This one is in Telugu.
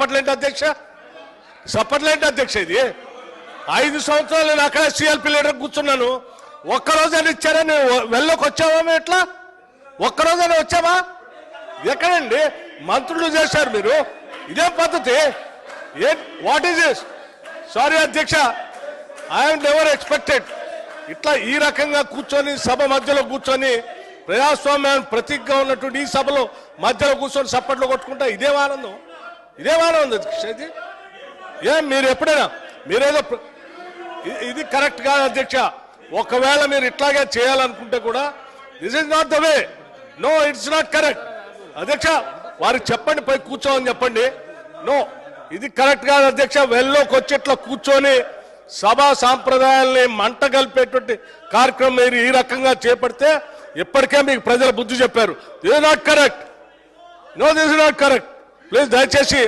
సప్పట్లేంటి అధ్యక్ష? సప్పట్లేంటి అధ్యక్ష? ఇది 5 సంవత్సరాలు నేను అక్కడ సిఎల్పి లీడర్ కూర్చున్నాను. ఒక్కరోజైనా ఇచ్చారా? నేను వెళ్ళకి వచ్చావా? ఎట్లా ఒక్కరోజైనా వచ్చావా? ఎక్కడండి మంత్రులు చేశారు మీరు? ఇదే పద్ధతి? What is this? సారీ అధ్యక్ష, ఐఎమ్ నెవర్ ఎక్స్పెక్టెడ్ ఇట్లా ఈ రకంగా కూర్చొని సభ మధ్యలో కూర్చొని ప్రజాస్వామ్యాన్ని ప్రతీకగా ఉన్నటువంటి ఈ సభలో మధ్యలో కూర్చొని సప్పట్లు కొట్టుకుంటా ఇదేం ఆనందం? ఇదేం ఆనందం అధ్యక్ష? ఇది ఏం మీరు ఎప్పుడైనా మీరేదో ఇది కరెక్ట్ కాదు అధ్యక్ష. ఒకవేళ మీరు ఇట్లాగే చేయాలనుకుంటే కూడా this is not the way. No, it's not correct అధ్యక్ష. వారికి చెప్పండి, పై కూర్చోమని చెప్పండి. నో, ఇది కరెక్ట్ కాదు అధ్యక్ష. వెళ్ళలోకి వచ్చి ఇట్లా కూర్చొని సభా సాంప్రదాయాల్ని మంట కలిపేటువంటి కార్యక్రమం మీరు ఈ రకంగా చేపడితే ఇప్పటికే మీకు ప్రజల బుద్ధి చెప్పారు. This is not correct. No, this is not correct. Please దయచేసి